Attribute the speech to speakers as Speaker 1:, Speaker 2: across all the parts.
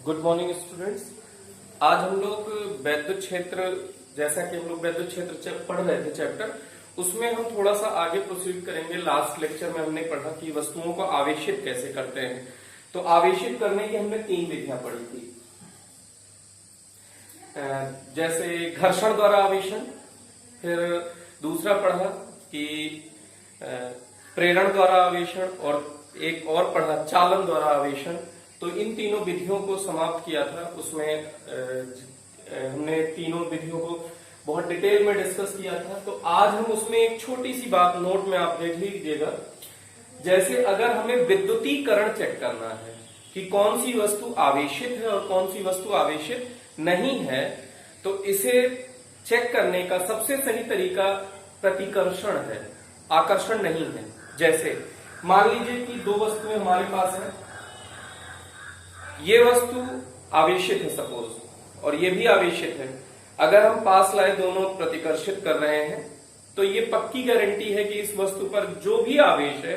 Speaker 1: Good morning students. आज हम लोग वैद्युत क्षेत्र, जैसा कि हम लोग वैद्युत क्षेत्र पढ़ रहे थे चैप्टर, उसमें हम थोड़ा सा आगे प्रोसीड करेंगे। लास्ट लेक्चर में हमने पढ़ा कि वस्तुओं को आवेशित कैसे करते हैं। तो आवेशित करने की हमने 3 विधियां पढ़ी थी, जैसे घर्षण द्वारा आवेशन, फिर दूसरा पढ़ा कि प्रेरण द्वारा आवेशन, और एक और पढ़ा चालन द्वारा आवेशन। तो इन तीनों विधियों को समाप्त किया था। उसमें हमने तीनों विधियों को बहुत डिटेल में डिस्कस किया था। तो आज हम उसमें एक छोटी सी बात नोट में आप देख लीजिएगा। जैसे अगर हमें विद्युतीकरण चेक करना है कि कौन सी वस्तु आवेशित है और कौन सी वस्तु आवेशित नहीं है, तो इसे चेक करने का सबसे सही तरीका प्रतिकर्षण है, आकर्षण नहीं है। जैसे मान लीजिए कि 2 वस्तुएं हमारे पास है, ये वस्तु आवेशित है सपोज, और ये भी आवेशित है। अगर हम पास लाए दोनों प्रतिकर्षित कर रहे हैं, तो ये पक्की गारंटी है कि इस वस्तु पर जो भी आवेश है,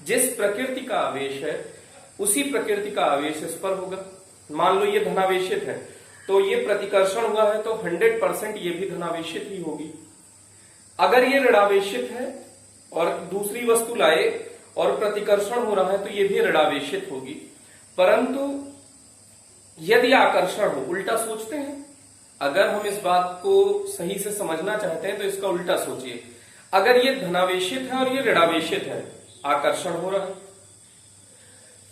Speaker 1: जिस प्रकृति का आवेश है, उसी प्रकृति का आवेश इस पर होगा। मान लो ये धनावेशित है, तो ये प्रतिकर्षण हुआ है तो 100% ये भी धनावेशित ही होगी। अगर ये ऋणावेशित है और दूसरी वस्तु लाए और प्रतिकर्षण हो रहा है, तो ये भी ऋणावेशित होगी। परंतु यदि आकर्षण हो, उल्टा सोचते हैं, अगर हम इस बात को सही से समझना चाहते हैं तो इसका उल्टा सोचिए। अगर ये धनावेशित है और ये ऋणावेशित है, आकर्षण हो रहा है।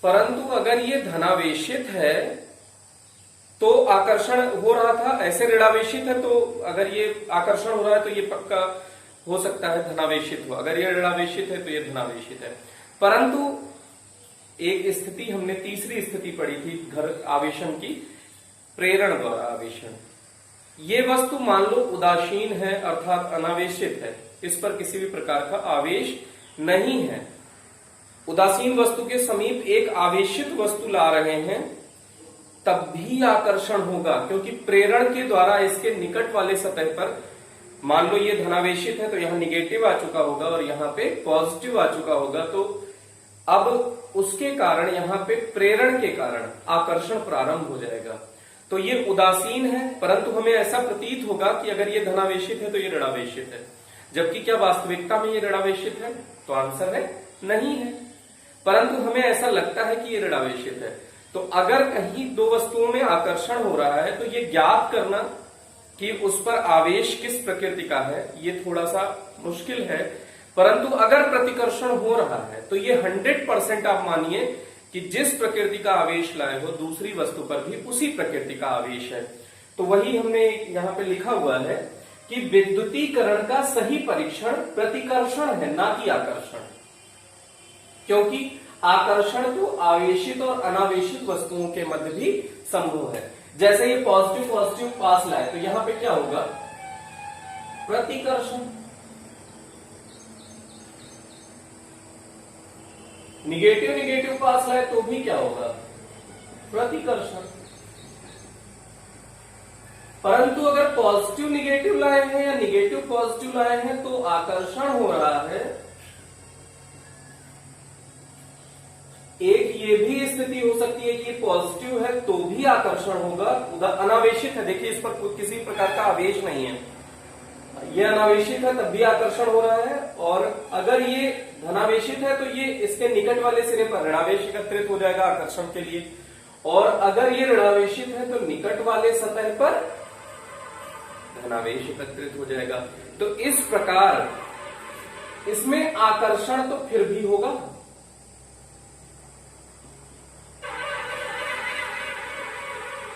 Speaker 1: परंतु अगर ये धनावेशित है तो आकर्षण हो रहा था, ऐसे ऋणावेशित है तो अगर ये आकर्षण हो रहा है तो ये पक्का हो सकता है धनावेशित हो। अगर ये ऋणावेशित है तो ये धनावेशित है। परंतु एक स्थिति हमने तीसरी स्थिति पढ़ी थी घर आवेशन की, प्रेरण द्वारा आवेशन। ये वस्तु मान लो उदासीन है, अर्थात अनावेशित है, इस पर किसी भी प्रकार का आवेश नहीं है। उदासीन वस्तु के समीप एक आवेशित वस्तु ला रहे हैं, तब भी आकर्षण होगा, क्योंकि प्रेरण के द्वारा इसके निकट वाले सतह पर, मान लो ये धनावेशित है तो यहां निगेटिव आ चुका होगा और यहां पे पॉजिटिव आ चुका होगा, तो अब उसके कारण यहां पे प्रेरण के कारण आकर्षण प्रारंभ हो जाएगा। तो ये उदासीन है, परंतु हमें ऐसा प्रतीत होगा कि अगर ये धनावेशित है तो ये ऋणावेशित है। जबकि क्या वास्तविकता में ये ऋणावेशित है? तो आंसर है नहीं है, परंतु हमें ऐसा लगता है कि ये ऋणावेशित है। तो अगर कहीं 2 वस्तुओं में आकर्षण हो रहा है, तो ये ज्ञात करना कि उस पर आवेश किस प्रकृति का है, ये थोड़ा सा मुश्किल है। परंतु अगर प्रतिकर्षण हो रहा है तो ये 100% आप मानिए कि जिस प्रकृति का आवेश लाए हो, दूसरी वस्तु पर भी उसी प्रकृति का आवेश है। तो वही हमने यहाँ पे लिखा हुआ है कि विद्युतीकरण का सही परीक्षण प्रतिकर्षण है, ना कि आकर्षण। क्योंकि आकर्षण तो आवेशित और अनावेशित वस्तुओं के मध्य भी संभव है। जैसे ये पॉजिटिव पॉजिटिव पास लाए तो यहां पे क्या होगा? प्रतिकर्षण। निगेटिव निगेटिव पास लाए तो भी क्या होगा? प्रतिकर्षण। परंतु अगर पॉजिटिव निगेटिव लाए हैं या निगेटिव पॉजिटिव लाए हैं तो आकर्षण हो रहा है। एक ये भी स्थिति हो सकती है कि ये पॉजिटिव है तो भी आकर्षण होगा, अनावेशित है, देखिए इस पर किसी प्रकार का आवेश नहीं है, ये अनावेशित है तब भी आकर्षण हो रहा है। और अगर ये धनावेशित है तो ये इसके निकट वाले सिरे पर ऋणावेश एकत्रित हो जाएगा आकर्षण के लिए, और अगर ये ऋणावेशित है तो निकट वाले सतह पर धनावेश एकत्रित हो जाएगा। तो इस प्रकार इसमें आकर्षण तो फिर भी होगा।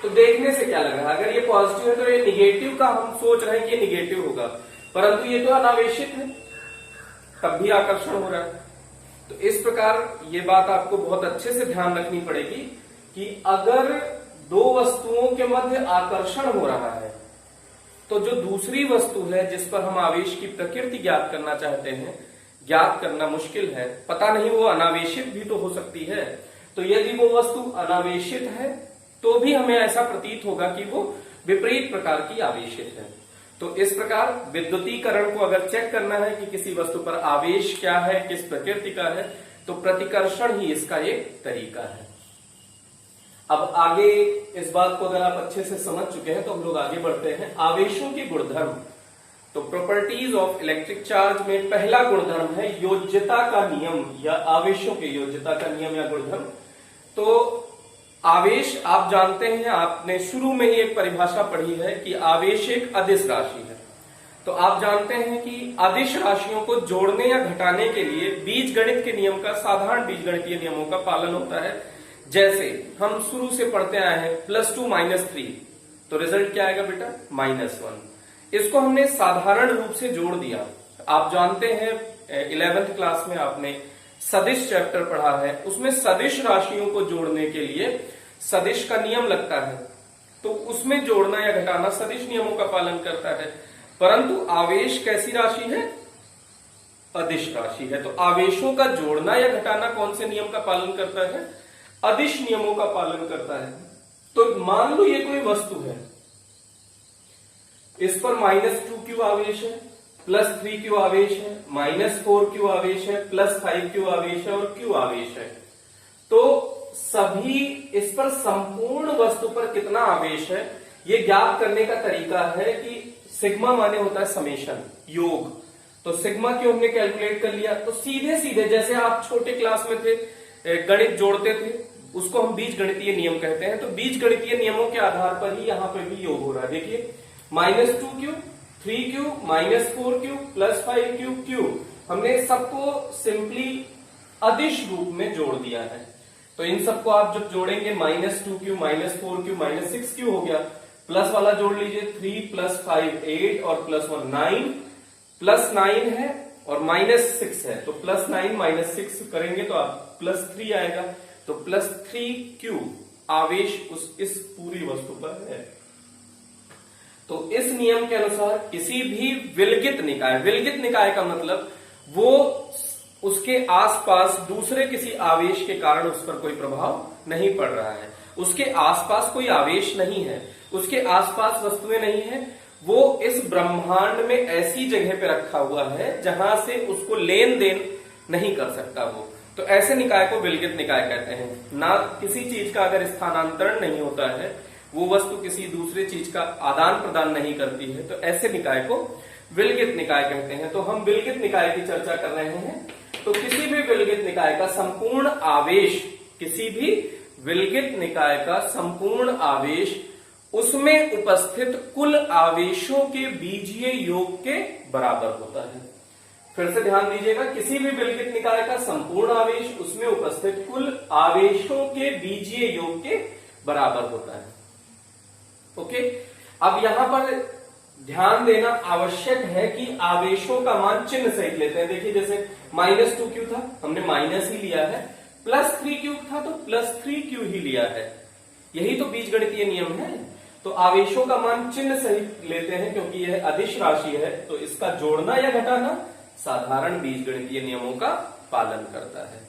Speaker 1: तो देखने से क्या लग रहा है? अगर ये पॉजिटिव है तो ये निगेटिव का हम सोच रहे हैं कि ये निगेटिव होगा, परंतु ये तो अनावेशित है, तब भी आकर्षण हो रहा है। तो इस प्रकार ये बात आपको बहुत अच्छे से ध्यान रखनी पड़ेगी कि अगर 2 वस्तुओं के मध्य आकर्षण हो रहा है, तो जो दूसरी वस्तु है जिस पर हम आवेश की प्रकृति ज्ञात करना चाहते हैं, ज्ञात करना मुश्किल है, पता नहीं वो अनावेशित भी तो हो सकती है। तो यदि वो वस्तु अनावेशित है तो भी हमें ऐसा प्रतीत होगा कि वो विपरीत प्रकार की आवेशित है। तो इस प्रकार विद्युतीकरण को अगर चेक करना है कि किसी वस्तु पर आवेश क्या है, किस प्रकृति का है, तो प्रतिकर्षण ही इसका एक तरीका है। अब आगे इस बात को अगर आप अच्छे से समझ चुके हैं तो हम लोग आगे बढ़ते हैं। आवेशों के गुणधर्म। तो प्रॉपर्टीज ऑफ इलेक्ट्रिक चार्ज में पहला गुणधर्म है योज्यता का नियम, या आवेशों के योज्यता का नियम या गुणधर्म। तो आवेश आप जानते हैं, आपने शुरू में ही एक परिभाषा पढ़ी है कि आवेश एक अदिश राशि है। तो आप जानते हैं कि अदिश राशियों को जोड़ने या घटाने के लिए बीजगणित के नियम का, साधारण बीजगणितीय नियमों का पालन होता है। जैसे हम शुरू से पढ़ते आए हैं +2 - 3, तो रिजल्ट क्या आएगा बेटा? -1। इसको हमने साधारण रूप से जोड़ दिया। आप जानते हैं 11th क्लास में आपने सदिश चैप्टर पढ़ा है, उसमें सदिश राशियों को जोड़ने के लिए सदिश का नियम लगता है, तो उसमें जोड़ना या घटाना सदिश नियमों का पालन करता है। परंतु आवेश कैसी राशि है? अदिश राशि है। तो आवेशों का जोड़ना या घटाना कौन से नियम का पालन करता है? अदिश नियमों का पालन करता है। तो मान लो ये कोई वस्तु है, इस पर -2q आवेश है, +3q आवेश है, -4q आवेश है, +5q आवेश है और q आवेश है। तो सभी इस पर संपूर्ण वस्तु पर कितना आवेश है ये ज्ञात करने का तरीका है कि सिग्मा माने होता है समेशन, योग। तो सिग्मा क्यों हमने कैलकुलेट कर लिया, तो सीधे सीधे जैसे आप छोटे क्लास में थे गणित जोड़ते थे, उसको हम बीज गणितीय नियम कहते हैं। तो बीज गणितीय नियमों के आधार पर ही यहां पर भी योग हो रहा है। देखिए -2q, 3q, -4q, +5q, q, हमने सबको सिंपली अदिश रूप में जोड़ दिया है। तो इन सबको आप जब जोड़ेंगे -2q, -4q, -6q हो गया, प्लस वाला जोड़ लीजिए 3 + 5 8 और +1 9, +9 है और -6 है, तो +9 - 6 करेंगे तो आप +3 आएगा। तो +3q आवेश इस पूरी वस्तु पर है। तो इस नियम के अनुसार किसी भी विलगित निकाय, विलगित निकाय का मतलब वो उसके आसपास दूसरे किसी आवेश के कारण उस पर कोई प्रभाव नहीं पड़ रहा है, उसके आसपास कोई आवेश नहीं है, उसके आसपास वस्तुएं नहीं है, वो इस ब्रह्मांड में ऐसी जगह पे रखा हुआ है जहां से उसको लेन देन नहीं कर सकता वो। तो ऐसे निकाय को विलगित निकाय कहते हैं। ना किसी चीज का अगर स्थानांतरण नहीं होता है, वो वस्तु किसी दूसरे चीज का आदान प्रदान नहीं करती है, तो ऐसे निकाय को विलगित निकाय कहते हैं। तो हम विलगित निकाय की चर्चा कर रहे हैं। तो किसी भी विलगित निकाय का संपूर्ण आवेश, किसी भी विलगित निकाय का संपूर्ण आवेश उसमें उपस्थित कुल आवेशों के बीजीय योग के बराबर होता है। फिर से ध्यान दीजिएगा, किसी भी विलगित निकाय का संपूर्ण आवेश उसमें उपस्थित कुल आवेशों के बीजीय योग के बराबर होता है। ओके, अब यहां पर ध्यान देना आवश्यक है कि आवेशों का मान चिन्ह सहित लेते हैं। देखिए जैसे -2q था, हमने माइनस ही लिया है, +3q था तो +3q ही लिया है। यही तो बीजगणितीय नियम है। तो आवेशों का मान चिन्ह सहित लेते हैं क्योंकि यह अदिश राशि है, तो इसका जोड़ना या घटाना साधारण बीजगणितीय नियमों का पालन करता है।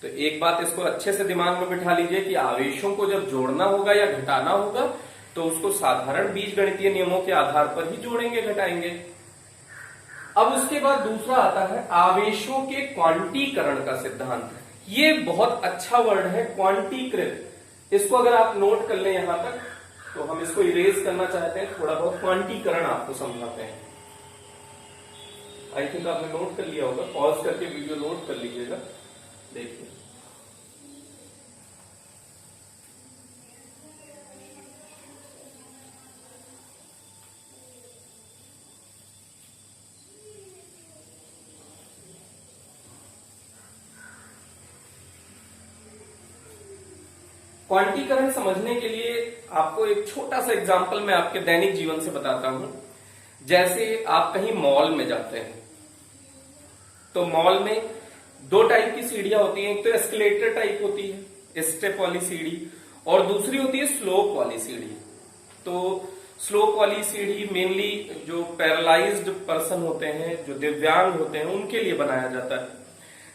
Speaker 1: तो एक बात इसको अच्छे से दिमाग में बिठा लीजिए कि आवेशों को जब जोड़ना होगा या घटाना होगा तो उसको साधारण बीजगणितीय नियमों के आधार पर ही जोड़ेंगे, घटाएंगे। अब उसके बाद दूसरा आता है आवेशों के क्वांटीकरण का सिद्धांत। ये बहुत अच्छा वर्ड है, क्वांटीकृत। इसको अगर आप नोट कर लें यहां तक, तो हम इसको इरेज करना चाहते हैं, थोड़ा बहुत क्वांटीकरण आपको समझाते हैं। आई थिंक आपने नोट कर लिया होगा, पॉज करके वीडियो नोट कर लीजिएगा। देखिए क्वांटीकरण समझने के लिए आपको एक छोटा सा एग्जांपल मैं आपके दैनिक जीवन से बताता हूं। जैसे आप कहीं मॉल में जाते हैं, तो मॉल में दो टाइप की सीढ़ियां होती हैं। एक तो एस्केलेटर टाइप होती है, स्टेप वाली सीढ़ी, और दूसरी होती है स्लोप वाली सीढ़ी। तो स्लोप वाली सीढ़ी मेनली जो पैरालाइज्ड पर्सन होते हैं, जो दिव्यांग होते हैं, उनके लिए बनाया जाता है,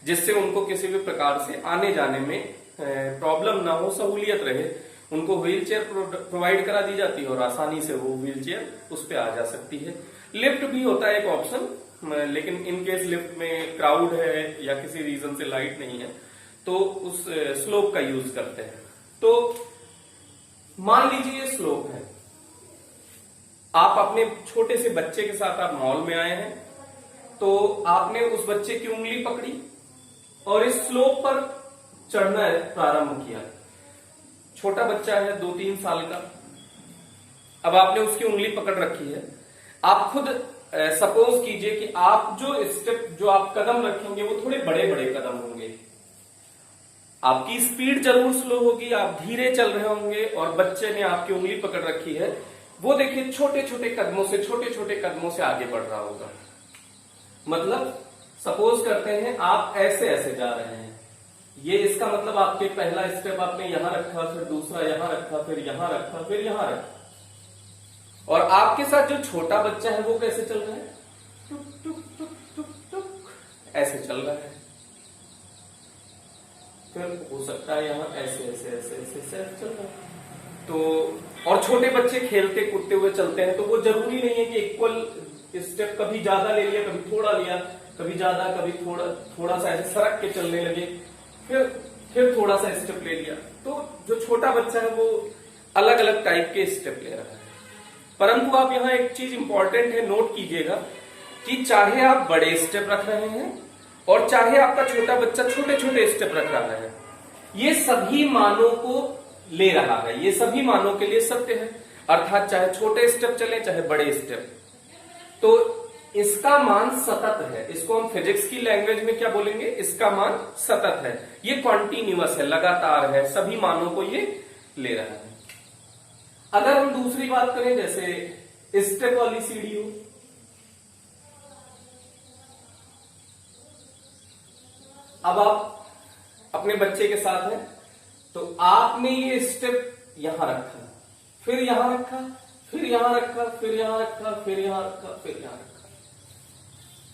Speaker 1: जिससे उनको किसी भी प्रकार से आने जाने में प्रॉब्लम ना हो, सहूलियत रहे। उनको व्हीलचेयर प्रोवाइड करा दी जाती है और आसानी से वो व्हीलचेयर उस पर आ जा सकती है। लिफ्ट भी होता है एक ऑप्शन, लेकिन इन केस लिफ्ट में क्राउड है या किसी रीजन से लाइट नहीं है तो उस स्लोप का यूज करते हैं। तो मान लीजिए ये स्लोप है, आप अपने छोटे से बच्चे के साथ आप मॉल में आए हैं, तो आपने उस बच्चे की उंगली पकड़ी और इस स्लोप पर चढ़ना प्रारंभ किया। छोटा बच्चा है 2-3 साल का, अब आपने उसकी उंगली पकड़ रखी है। आप खुद सपोज कीजिए कि आप जो आप कदम रखेंगे वो थोड़े बड़े बड़े कदम होंगे, आपकी स्पीड जरूर स्लो होगी, आप धीरे चल रहे होंगे और बच्चे ने आपकी उंगली पकड़ रखी है, वो देखिए छोटे छोटे कदमों से आगे बढ़ रहा होगा। मतलब सपोज करते हैं आप ऐसे ऐसे जा रहे हैं, ये इसका मतलब आपके पहला स्टेप आपने यहां रखा, फिर दूसरा यहां रखा, फिर यहां रखा, फिर यहां रखा, और आपके साथ जो छोटा बच्चा है वो कैसे चल रहा है, टुक टुक टुक टुक टुक ऐसे चल रहा है। फिर हो सकता है यहां ऐसे ऐसे ऐसे ऐसे ऐसे चल रहा है। तो और छोटे बच्चे खेलते कूदते हुए चलते हैं, तो वो जरूरी नहीं है कि इक्वल स्टेप, कभी ज्यादा ले लिया, कभी थोड़ा लिया, कभी ज्यादा, कभी थोड़ा सा ऐसे सरक के चलने लगे, फिर थोड़ा सा स्टेप ले लिया। तो जो छोटा बच्चा है वो अलग अलग टाइप के स्टेप ले रहा है। परंतु आप यहां एक चीज इंपॉर्टेंट है, नोट कीजिएगा कि चाहे आप बड़े स्टेप रख रहे हैं और चाहे आपका छोटा बच्चा छोटे छोटे स्टेप रख रहा है, ये सभी मानों को ले रहा है, ये सभी मानों के लिए सत्य है। अर्थात चाहे छोटे स्टेप चले चाहे बड़े स्टेप, तो इसका मान सतत है। इसको हम फिजिक्स की लैंग्वेज में क्या बोलेंगे, इसका मान सतत है, ये कॉन्टिन्यूअस है, लगातार है, सभी मानों को ये ले रहा है। अगर हम दूसरी बात करें, जैसे स्टेप वाली सीढ़ी हो, अब आप अपने बच्चे के साथ हैं, तो आपने ये स्टेप यहां रखा, फिर यहां रखा, फिर यहां रखा, फिर यहां रखा, फिर यहां रखा, फिर यहां रखा।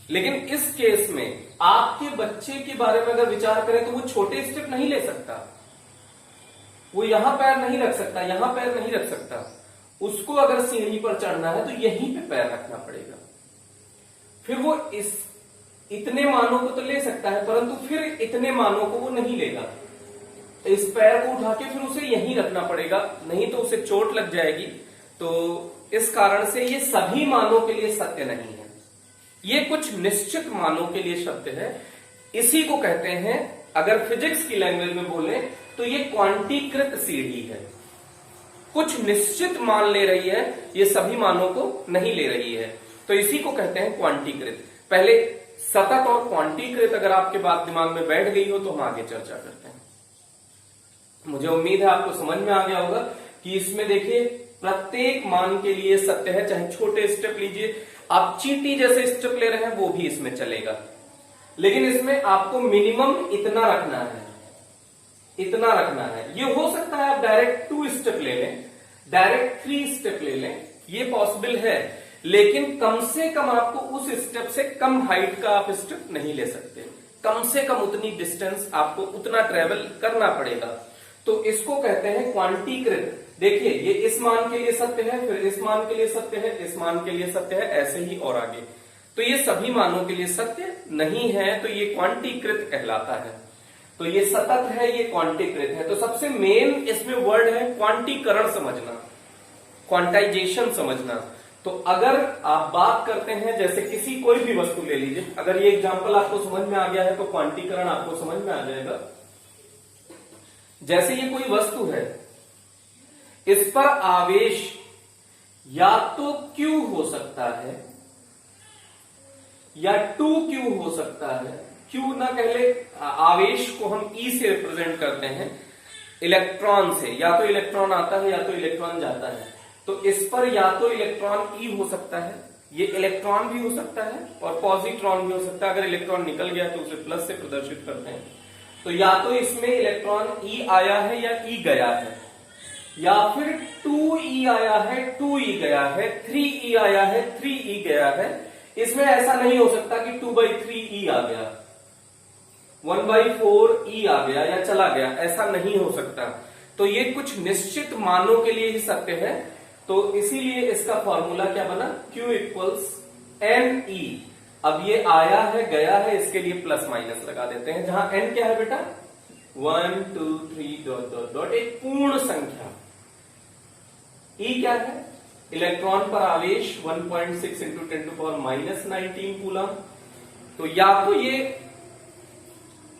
Speaker 1: लेकिन इस केस में आपके बच्चे के बारे में अगर विचार करें तो वो छोटे स्टेप नहीं ले सकता, वो यहां पैर नहीं रख सकता, यहां पैर नहीं रख सकता। उसको अगर सीढ़ी पर चढ़ना है तो यहीं पे पैर रखना पड़ेगा। फिर वो इतने मानों को तो ले सकता है, परंतु फिर इतने मानों को वो नहीं लेगा। इस पैर को उठा के फिर उसे यहीं रखना पड़ेगा, नहीं तो उसे चोट लग जाएगी। तो इस कारण से ये सभी मानों के लिए सत्य नहीं है, ये कुछ निश्चित मानों के लिए सत्य है। इसी को कहते हैं, अगर फिजिक्स की लैंग्वेज में बोले तो ये क्वांटीकृत सीढ़ी है। कुछ निश्चित मान ले रही है, ये सभी मानों को नहीं ले रही है, तो इसी को कहते हैं क्वांटीकृत। पहले सतत और क्वांटीकृत अगर आपके बात दिमाग में बैठ गई हो तो हम आगे चर्चा करते हैं। मुझे उम्मीद है आपको समझ में आ गया होगा कि इसमें देखिए प्रत्येक मान के लिए सत्य है। चाहे छोटे स्टेप लीजिए, आप चींटी जैसे स्टेप ले रहे हैं वो भी इसमें चलेगा, लेकिन इसमें आपको मिनिमम इतना रखना है, इतना रखना है। ये हो सकता है आप डायरेक्ट 2 स्टेप ले लें, डायरेक्ट 3 स्टेप ले लें, ये पॉसिबल है, लेकिन कम से कम आपको उस स्टेप से कम हाइट का आप स्टेप नहीं ले सकते। कम से कम उतनी डिस्टेंस आपको उतना ट्रेवल करना पड़ेगा। तो इसको कहते हैं क्वांटीकृत। देखिए ये इस मान के लिए सत्य है, फिर इस मान के लिए सत्य है, इस मान के लिए सत्य है, ऐसे ही और आगे। तो ये सभी मानों के लिए सत्य नहीं है, तो ये क्वांटीकृत कहलाता है। तो ये सतत है, ये क्वांटीकृत है। तो सबसे मेन इसमें वर्ड है क्वांटीकरण समझना, क्वांटाइजेशन समझना। तो अगर आप बात करते हैं, जैसे किसी कोई भी वस्तु ले लीजिए, अगर ये एग्जांपल आपको समझ में आ गया है तो क्वांटीकरण आपको समझ में आ जाएगा। जैसे ये कोई वस्तु है, इस पर आवेश या तो Q हो सकता है या 2Q हो सकता है। Q ना कहले, आवेश को हम E से रिप्रेजेंट करते हैं, इलेक्ट्रॉन से, या तो इलेक्ट्रॉन आता है या तो इलेक्ट्रॉन जाता है। तो इस पर या तो इलेक्ट्रॉन E हो सकता है, ये इलेक्ट्रॉन भी हो सकता है और पॉजिट्रॉन भी हो सकता है। अगर इलेक्ट्रॉन निकल गया तो उसे प्लस से प्रदर्शित करते हैं। तो या तो इसमें इलेक्ट्रॉन E आया है या E गया है, या फिर 2E आया है 2E गया है, 3E आया है 3E गया है। इसमें ऐसा नहीं हो सकता कि 2/3E आ गया, 1/4E आ गया या चला गया, ऐसा नहीं हो सकता। तो ये कुछ निश्चित मानों के लिए ही सत्य है। तो इसीलिए इसका फॉर्मूला क्या बना, Q = NE। अब ये आया है गया है, इसके लिए प्लस माइनस लगा देते हैं। जहां N क्या है बेटा, 1 2 3 ... एक पूर्ण संख्या। ई क्या है? इलेक्ट्रॉन पर आवेश 1.6 इंटू 10⁻⁻19 कूलम। तो या तो ये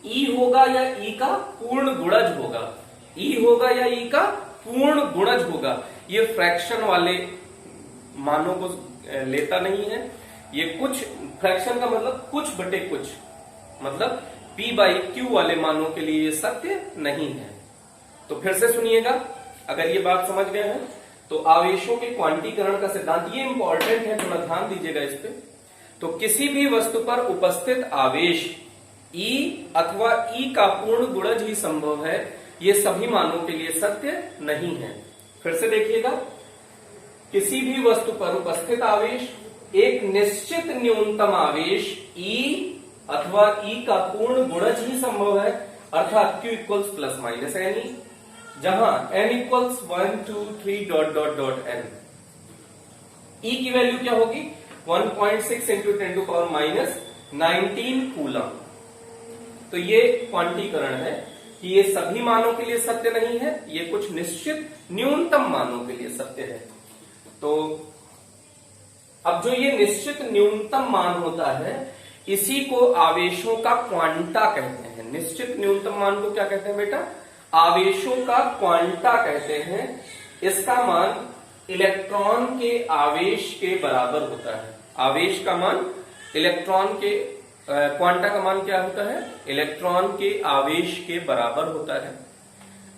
Speaker 1: ई होगा या ई का पूर्ण गुणज होगा, ई होगा या ई का पूर्ण गुणज होगा। ये फ्रैक्शन वाले मानों को लेता नहीं है। ये कुछ फ्रैक्शन का मतलब कुछ बटे कुछ, मतलब p/q वाले मानों के लिए ये सत्य नहीं है। तो फिर से सुनिएगा, अगर ये बात समझ गए हैं तो आवेशों के क्वांटीकरण का सिद्धांत, ये इंपॉर्टेंट है, थोड़ा ध्यान दीजिएगा इस पे। तो किसी भी वस्तु पर उपस्थित आवेश E अथवा E का पूर्ण गुणज ही संभव है, ये सभी मानों के लिए सत्य नहीं है। फिर से देखिएगा, किसी भी वस्तु पर उपस्थित आवेश एक निश्चित न्यूनतम आवेश E अथवा E का पूर्ण गुणज ही संभव है, अर्थात Q equals plus minus NE, जहां n equals 1 2 3 dot dot dot n। E की वैल्यू क्या होगी? 1.6 इंटू 10⁻⁻19 कूलम। तो ये क्वांटीकरण है कि ये सभी मानों के लिए सत्य नहीं है, ये कुछ निश्चित न्यूनतम मानों के लिए सत्य है। तो अब जो ये निश्चित न्यूनतम मान होता है, इसी को आवेशों का क्वांटा कहते हैं। निश्चित न्यूनतम मान को क्या कहते हैं बेटा? आवेशों का क्वांटा कहते हैं। इसका मान इलेक्ट्रॉन के आवेश के बराबर होता है। आवेश का मान इलेक्ट्रॉन के, क्वांटा का मान क्या होता है? इलेक्ट्रॉन के आवेश के बराबर होता है।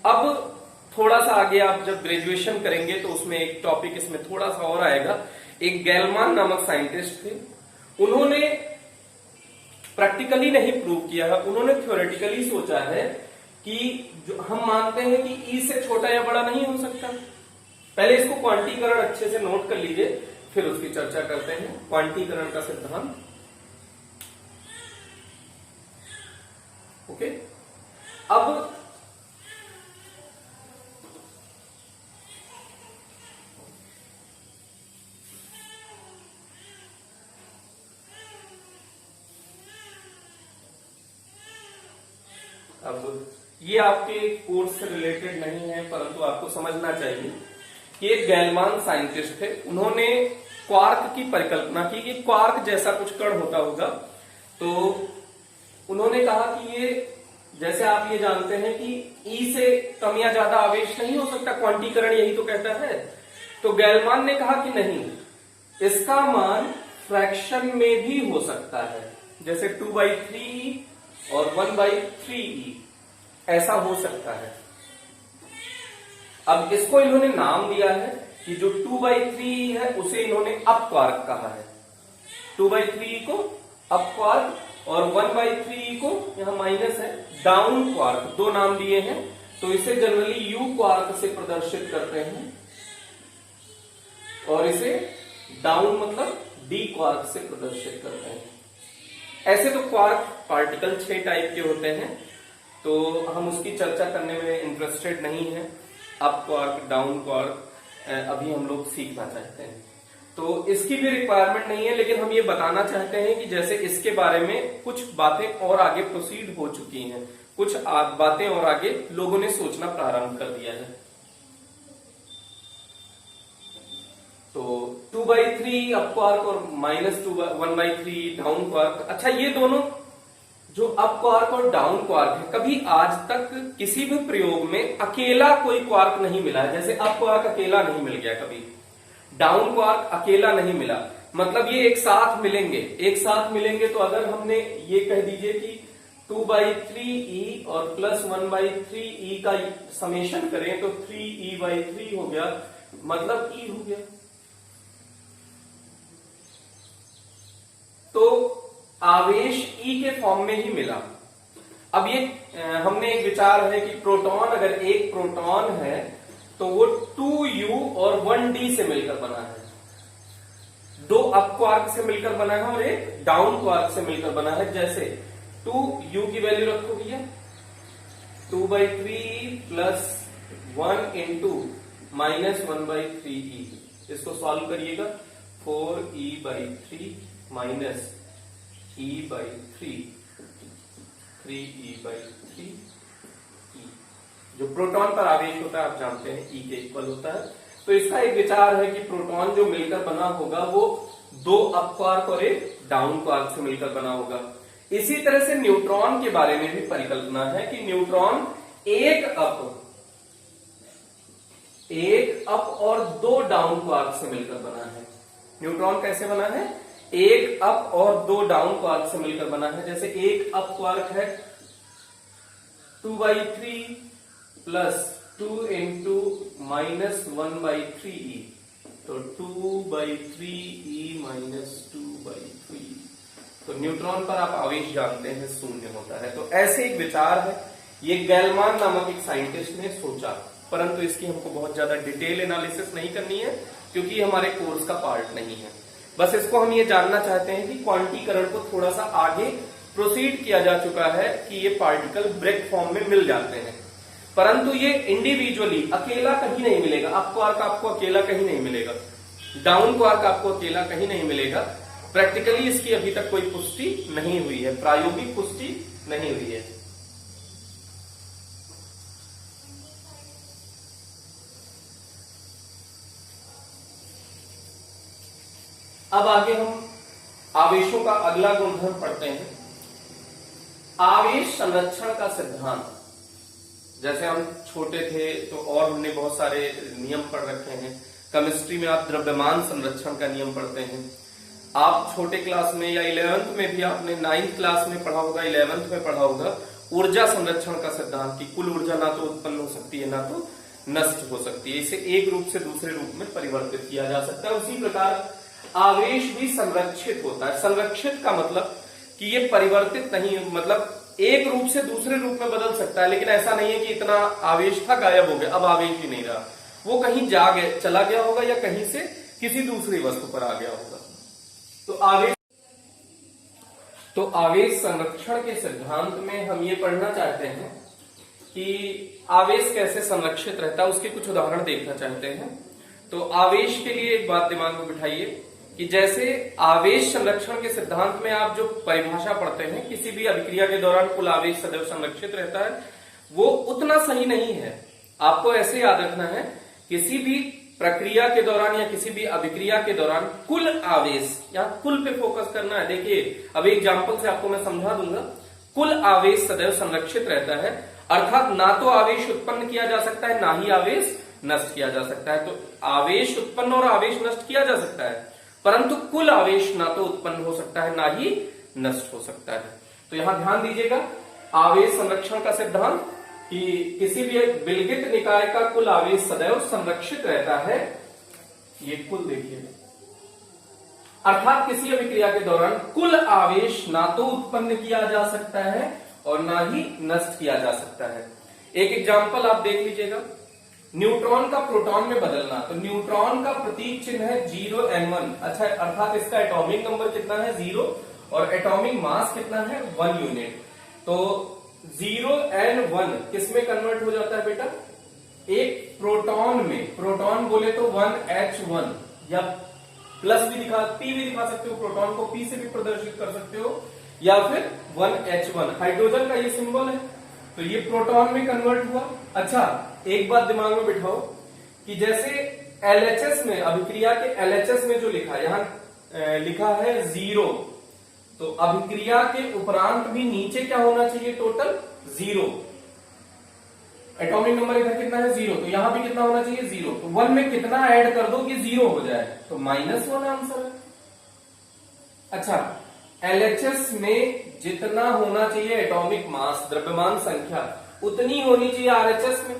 Speaker 1: अब थोड़ा सा आगे आप जब ग्रेजुएशन करेंगे तो उसमें एक टॉपिक इसमें थोड़ा सा और आएगा। एक गैलमान नामक साइंटिस्ट थे, उन्होंने प्रैक्टिकली नहीं प्रूव किया है, उन्होंने थ्योरेटिकली सोचा है कि जो हम मानते हैं कि ई से छोटा या बड़ा नहीं हो सकता। पहले इसको क्वांटीकरण अच्छे से नोट कर लीजिए, फिर उसकी चर्चा करते हैं। क्वांटीकरण का सिद्धांत, ओके। अब ये आपके कोर्स से रिलेटेड नहीं है, परंतु आपको समझना चाहिए कि एक गैलमान साइंटिस्ट थे, उन्होंने क्वार्क की परिकल्पना की कि क्वार्क जैसा कुछ कण होता होगा। तो उन्होंने कहा कि ये, जैसे आप ये जानते हैं कि ई से कम या ज्यादा आवेश नहीं हो सकता, क्वांटीकरण यही तो कहता है। तो गैलमान ने कहा कि नहीं, इसका मान फ्रैक्शन में भी हो सकता है, जैसे 2/3 और 1/3 ऐसा हो सकता है। अब इसको इन्होंने नाम दिया है कि जो 2/3 है उसे इन्होंने अप क्वार्क कहा है। 2/3 को अप क्वार्क और 1/3 को, यहां माइनस है, डाउन क्वार्क, दो नाम दिए हैं। तो इसे जनरली यू क्वार्क से प्रदर्शित करते हैं और इसे डाउन मतलब डी क्वार्क से प्रदर्शित करते हैं। ऐसे तो क्वार्क पार्टिकल 6 टाइप के होते हैं, तो हम उसकी चर्चा करने में इंटरेस्टेड नहीं है। अप क्वार्क, डाउन क्वार्क अभी हम लोग सीखना चाहते हैं, तो इसकी भी रिक्वायरमेंट नहीं है। लेकिन हम ये बताना चाहते हैं कि जैसे इसके बारे में कुछ बातें और आगे प्रोसीड हो चुकी हैं, कुछ बातें और आगे लोगों ने सोचना प्रारंभ कर दिया है। तो 2/3 अप क्वार्क और -1/3 डाउन क्वार्क। अच्छा, ये दोनों जो अप क्वार्क और डाउन क्वार्क है, कभी आज तक किसी भी प्रयोग में अकेला कोई क्वार्क नहीं मिला है। जैसे अप क्वार्क अकेला नहीं मिल गया, कभी डाउन क्वार्क अकेला नहीं मिला, मतलब ये एक साथ मिलेंगे। एक साथ मिलेंगे तो अगर हमने ये कह दीजिए कि 2/3e और प्लस 1/3e का समेशन करें तो 3e/3 हो गया, मतलब e हो गया। तो आवेश E के फॉर्म में ही मिला। अब ये हमने एक विचार है कि प्रोटॉन, अगर एक प्रोटॉन है तो वो 2u और 1d से मिलकर बना है, दो अप क्वार्क से मिलकर बना है और एक डाउन क्वार्क से मिलकर बना है। जैसे 2u की वैल्यू रखो भैया, 2/3 प्लस 1 इंटू -1/3e। इसको सॉल्व करिएगा, 4e/3 माइनस e/3, 3e/3e। जो प्रोटॉन पर आवेश होता है आप जानते हैं E के इक्वल होता है। तो इसका एक विचार है कि प्रोटॉन जो मिलकर बना होगा वो 2 अप क्वार्क और एक डाउन क्वार्क से मिलकर बना होगा। इसी तरह से न्यूट्रॉन के बारे में भी परिकल्पना है कि न्यूट्रॉन एक अप और 2 डाउन क्वार्क से मिलकर बना है। न्यूट्रॉन कैसे बना है? एक अप और 2 डाउन क्वार्क से मिलकर बना है। जैसे एक अप क्वार्क है 2/3 प्लस 2 इंटू -1/3e, तो 2/3e माइनस 2/3। तो न्यूट्रॉन पर आप आवेश जानते हैं शून्य होता है। तो ऐसे एक विचार है, ये गैलमान नामक एक साइंटिस्ट ने सोचा, परंतु इसकी हमको बहुत ज्यादा डिटेल एनालिसिस नहीं करनी है क्योंकि हमारे कोर्स का पार्ट नहीं है। बस इसको हम ये जानना चाहते हैं कि क्वांटीकरण को थोड़ा सा आगे प्रोसीड किया जा चुका है कि ये पार्टिकल ब्रेक फॉर्म में मिल जाते हैं, परंतु ये इंडिविजुअली अकेला कहीं नहीं मिलेगा। अप क्वार्क आपको अकेला कहीं नहीं मिलेगा, डाउन क्वार्क आपको अकेला कहीं नहीं मिलेगा। प्रैक्टिकली इसकी अभी तक कोई पुष्टि नहीं हुई है, प्रायोगिक पुष्टि नहीं हुई है। अब आगे हम आवेशों का अगला गुणधर्म पढ़ते हैं, आवेश संरक्षण का सिद्धांत। जैसे हम छोटे थे तो और हमने बहुत सारे नियम पढ़ रखे हैं। केमिस्ट्री में आप द्रव्यमान संरक्षण का नियम पढ़ते हैं। आप छोटे क्लास में या 11th में भी आपने 9th क्लास में पढ़ा होगा, 11th में पढ़ा होगा ऊर्जा संरक्षण का सिद्धांत की कुल ऊर्जा ना तो उत्पन्न हो सकती है ना तो नष्ट हो सकती है, इसे एक रूप से दूसरे रूप में परिवर्तित किया जा सकता है। उसी प्रकार आवेश भी संरक्षित होता है। संरक्षित का मतलब कि ये परिवर्तित नहीं, मतलब एक रूप से दूसरे रूप में बदल सकता है, लेकिन ऐसा नहीं है कि इतना आवेश था गायब हो गया अब आवेश ही नहीं रहा, वो कहीं चला गया होगा या कहीं से किसी दूसरी वस्तु पर आ गया होगा। तो आवेश संरक्षण के सिद्धांत में हम ये पढ़ना चाहते हैं कि आवेश कैसे संरक्षित रहता है, उसके कुछ उदाहरण देखना चाहते हैं। तो आवेश के लिए एक बात दिमाग में बिठाइए कि जैसे आवेश संरक्षण के सिद्धांत में आप जो परिभाषा पढ़ते हैं, किसी भी अभिक्रिया के दौरान कुल आवेश सदैव संरक्षित रहता है, वो उतना सही नहीं है। आपको ऐसे याद रखना है, किसी भी प्रक्रिया के दौरान या किसी भी अभिक्रिया के दौरान कुल आवेश, यहाँ कुल पे फोकस करना है। देखिए अब एग्जाम्पल से आपको मैं समझा दूंगा। कुल आवेश सदैव संरक्षित रहता है, अर्थात ना तो आवेश उत्पन्न किया जा सकता है ना ही आवेश नष्ट किया जा सकता है। तो आवेश उत्पन्न और आवेश नष्ट किया जा सकता है, परंतु कुल आवेश ना तो उत्पन्न हो सकता है ना ही नष्ट हो सकता है। तो यहां ध्यान दीजिएगा, आवेश संरक्षण का सिद्धांत कि किसी भी विलगित निकाय का कुल आवेश सदैव संरक्षित रहता है। ये कुल देखिए, अर्थात किसी अभिक्रिया के दौरान कुल आवेश ना तो उत्पन्न किया जा सकता है और ना ही नष्ट किया जा सकता है। एक एग्जाम्पल आप देख लीजिएगा, न्यूट्रॉन का प्रोटॉन में बदलना। तो न्यूट्रॉन का प्रतीक चिन्ह है 0n1, अच्छा, अर्थात इसका एटॉमिक नंबर कितना है 0 और एटॉमिक मास कितना है 1 यूनिट। तो 0n1 किस में कन्वर्ट हो जाता है बेटा? एक प्रोटॉन में। प्रोटॉन बोले तो 1h1 या प्लस भी पी भी दिखा सकते हो, प्रोटॉन को पी से भी प्रदर्शित कर सकते हो, या फिर 1h1 हाइड्रोजन का ये सिंबल है, तो ये प्रोटॉन में कन्वर्ट हुआ। अच्छा, एक बात दिमाग में बिठाओ कि जैसे LHS में, अभिक्रिया के LHS में जो लिखा है, यहां लिखा है 0, तो अभिक्रिया के उपरांत भी नीचे क्या होना चाहिए? टोटल 0। एटॉमिक नंबर इधर कितना है 0, तो यहां भी कितना होना चाहिए 0। तो 1 में कितना ऐड कर दो कि 0 हो जाए? तो -1 आंसर है। अच्छा, LHS में जितना होना चाहिए एटॉमिक मास, द्रव्यमान संख्या, उतनी होनी चाहिए RHS में,